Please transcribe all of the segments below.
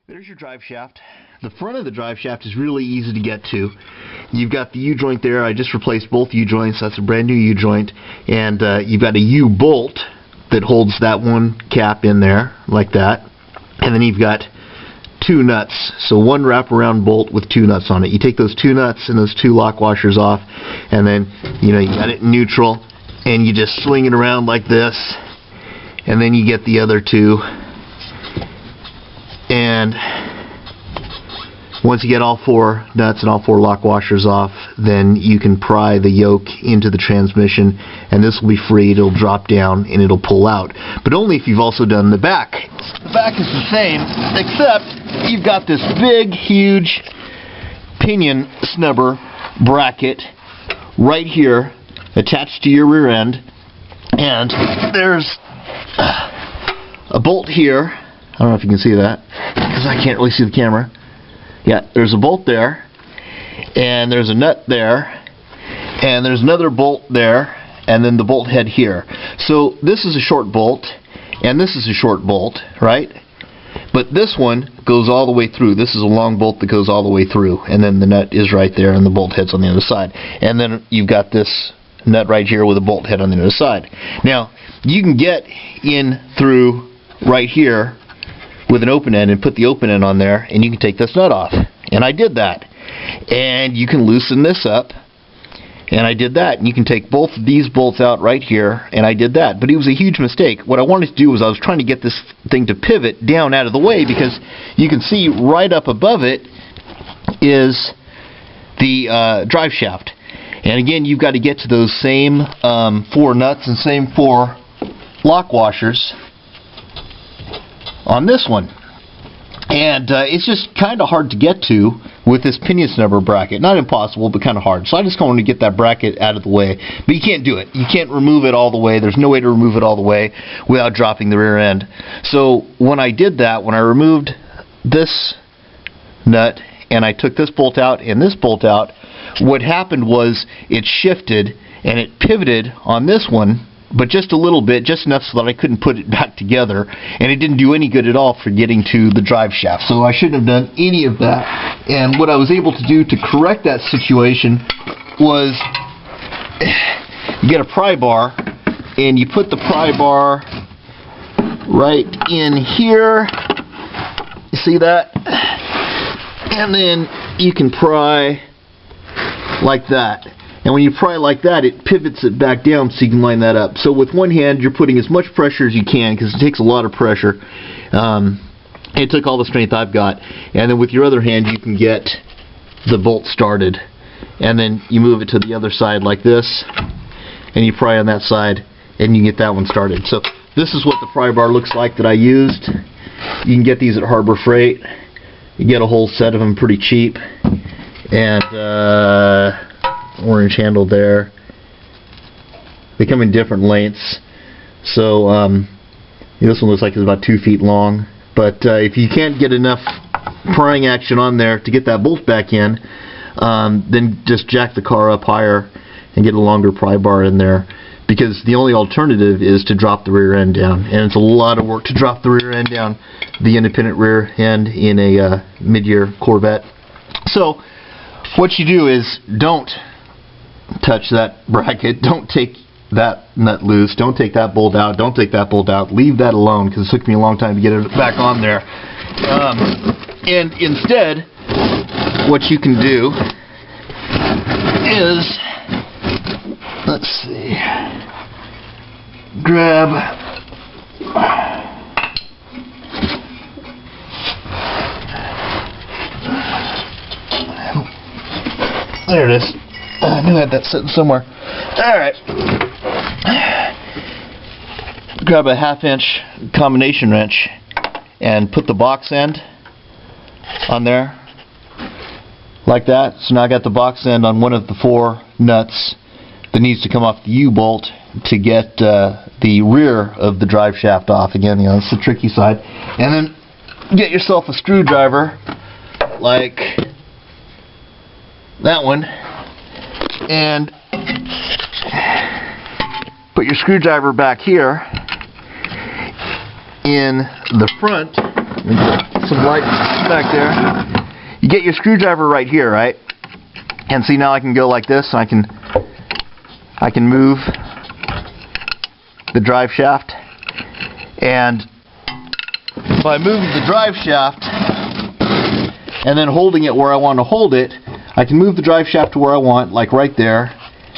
There's your drive shaft. The front of the drive shaft is really easy to get to. You've got the U-joint there. I just replaced both U-joints. That's a brand new U-joint. And you've got a U-bolt that holds that one cap in there, like that. And then you've got two nuts. So one wraparound bolt with two nuts on it. You take those two nuts and those two lock washers off, and then you got it in neutral, and you just swing it around like this, and then you get the other two. And once you get all four nuts and all four lock washers off, then you can pry the yoke into the transmission, and this will be free. It'll drop down and it'll pull out. But only if you've also done the back. The back is the same, except you've got this big, huge pinion snubber bracket right here attached to your rear end, and there's a bolt here. I don't know if you can see that, because I can't really see the camera. Yeah, there's a bolt there, and there's a nut there, and there's another bolt there, and then the bolt head here. So this is a short bolt, and this is a short bolt, right? But this one goes all the way through. This is a long bolt that goes all the way through, and then the nut is right there, and the bolt head's on the other side. And then you've got this nut right here with a bolt head on the other side. Now, you can get in through right here with an open end and put the open end on there, and you can take this nut off. And I did that. And you can loosen this up, and I did that. And you can take both of these bolts out right here, and I did that. But it was a huge mistake. What I wanted to do was I was trying to get this thing to pivot down out of the way, because you can see right up above it is the drive shaft. And again, you've got to get to those same four nuts and same four lock washers on this one. And it's just kind of hard to get to with this pinion snubber bracket. Not impossible, but kind of hard. So I just wanted to get that bracket out of the way. But you can't do it. You can't remove it all the way. There's no way to remove it all the way without dropping the rear end. So when I did that, when I removed this nut and I took this bolt out and this bolt out, what happened was it shifted and it pivoted on this one, but just a little bit, just enough so that I couldn't put it back together, and it didn't do any good at all for getting to the drive shaft. So I shouldn't have done any of that. And what I was able to do to correct that situation was you get a pry bar, and you put the pry bar right in here. You see that? And then you can pry like that. And when you pry like that, it pivots it back down so you can line that up. So with one hand, you're putting as much pressure as you can, because it takes a lot of pressure. It took all the strength I've got. And then with your other hand, you can get the bolt started. And then you move it to the other side like this, and you pry on that side, and you get that one started. So this is what the pry bar looks like that I used. You can get these at Harbor Freight. You get a whole set of them pretty cheap. And orange handle there. They come in different lengths. So this one looks like it's about 2 feet long. But if you can't get enough prying action on there to get that bolt back in, then just jack the car up higher and get a longer pry bar in there. Because the only alternative is to drop the rear end down. And it's a lot of work to drop the rear end down, the independent rear end in a mid-year Corvette. So what you do is don't touch that bracket, don't take that nut loose, don't take that bolt out, don't take that bolt out, leave that alone, because it took me a long time to get it back on there. And instead, what you can do is, let's see, grab there it is. I knew I had that sitting somewhere. Alright. Grab a 1/2 inch combination wrench and put the box end on there. Like that. So now I got the box end on one of the four nuts that needs to come off the U-bolt to get the rear of the drive shaft off. Again, that's the tricky side. And then get yourself a screwdriver like that one, and put your screwdriver back here in the front some light back there. You get your screwdriver right here, right? And see, now I can go like this, and I can move the drive shaft, and by moving the drive shaft and then holding it where I want to hold it, I can move the drive shaft to where I want, like right there,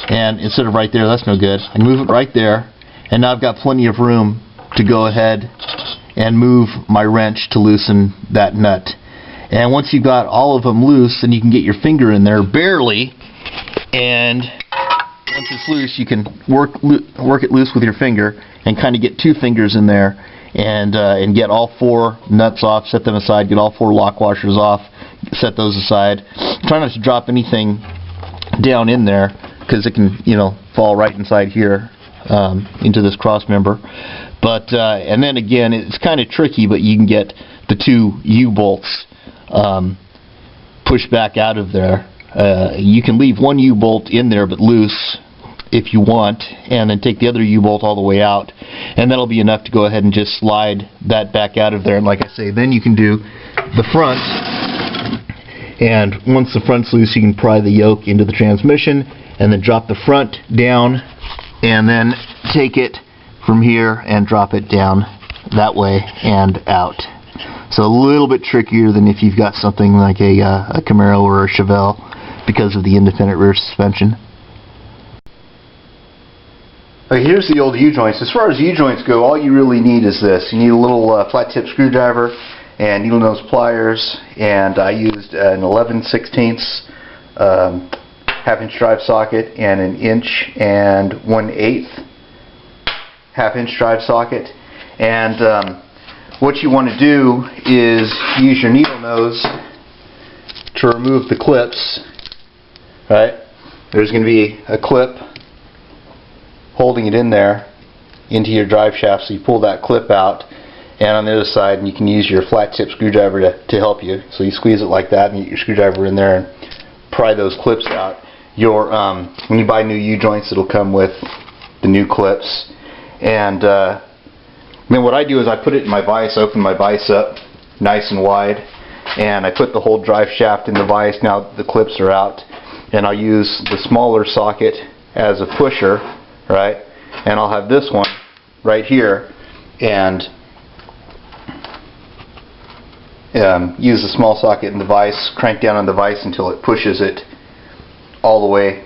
and instead of right there, that's no good. I can move it right there, and now I've got plenty of room to go ahead and move my wrench to loosen that nut. And once you've got all of them loose, then you can get your finger in there barely, and once it's loose, you can work it loose with your finger and kind of get 2 fingers in there and get all 4 nuts off, set them aside, get all 4 lock washers off, set those aside. Try not to drop anything down in there, because it can, you know, fall right inside here into this cross member. But and then again, it's kind of tricky, but you can get the 2 U-bolts pushed back out of there. You can leave one U-bolt in there but loose if you want, and then take the other U-bolt all the way out, and that'll be enough to go ahead and just slide that back out of there. And like I say, then you can do the front, and once the front's loose, you can pry the yoke into the transmission and then drop the front down, and then take it from here and drop it down that way and out. So a little bit trickier than if you've got something like a Camaro or a Chevelle, because of the independent rear suspension. Okay, here's the old U-joints. As far as U-joints go, all you really need is this. You need a little flat tip screwdriver and needle nose pliers, and I used an 11/16 half-inch drive socket and an 1 1/8 half-inch drive socket. And what you want to do is use your needle nose to remove the clips. Right? There's going to be a clip holding it in there into your drive shaft, so you pull that clip out, and on the other side, and you can use your flat tip screwdriver to help you. So you squeeze it like that, and you get your screwdriver in there and pry those clips out. When you buy new U-joints, it'll come with the new clips. And then what I do is I put it in my vise, open my vise up nice and wide, and I put the whole drive shaft in the vise. Now the clips are out, and I'll use the smaller socket as a pusher, right? And I'll have this one right here, and use the small socket in the vise, crank down on the vise until it pushes it all the way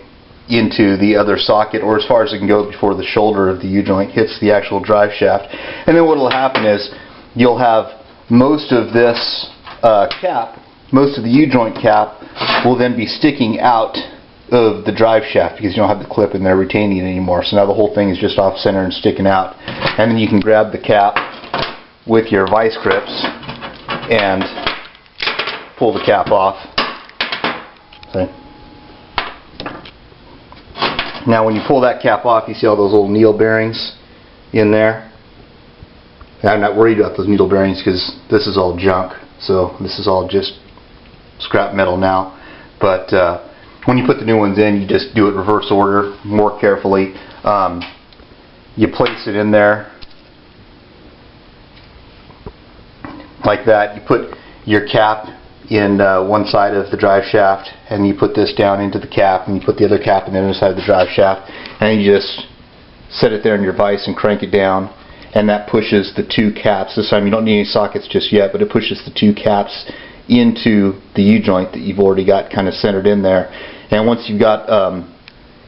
into the other socket, or as far as it can go before the shoulder of the U-joint hits the actual drive shaft. And then what will happen is you'll have most of this cap, most of the U-joint cap will then be sticking out of the drive shaft, because you don't have the clip in there retaining it anymore. So now the whole thing is just off center and sticking out. And then you can grab the cap with your vice grips and pull the cap off. See? Now when you pull that cap off, you see all those little needle bearings in there. I'm not worried about those needle bearings because this is all junk. So this is all just scrap metal now. But when you put the new ones in, you just do it reverse order, more carefully. You place it in there like that. You put your cap in one side of the drive shaft, and you put this down into the cap, and you put the other cap in the other side of the drive shaft, and you just set it there in your vise and crank it down, and that pushes the 2 caps. This time you don't need any sockets just yet, but it pushes the 2 caps into the U-joint that you've already got kind of centered in there. And once you've got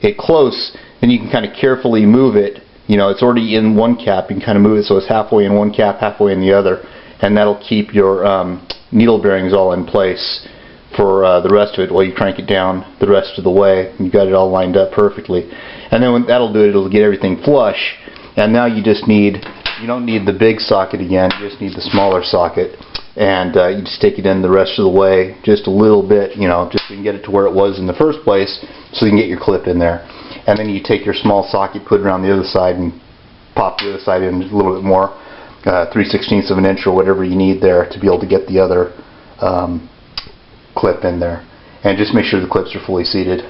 it close, then you can kind of carefully move it. You know, it's already in one cap. You can kind of move it so it's halfway in one cap, halfway in the other, and that'll keep your needle bearings all in place for the rest of it while you crank it down the rest of the way. You've got it all lined up perfectly. And then when that'll do it, it'll get everything flush. And now you just need, you don't need the big socket again, you just need the smaller socket. And you just take it in the rest of the way, just a little bit, you know, just so you can get it to where it was in the first place, so you can get your clip in there. And then you take your small socket, put it around the other side, and pop the other side in a little bit more, 3/16 of an inch or whatever you need there to be able to get the other clip in there. And just make sure the clips are fully seated.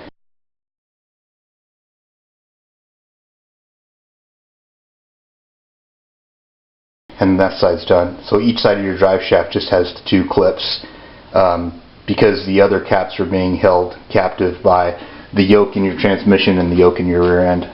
and that side's done. So each side of your drive shaft just has the 2 clips, because the other caps are being held captive by the yoke in your transmission and the yoke in your rear end.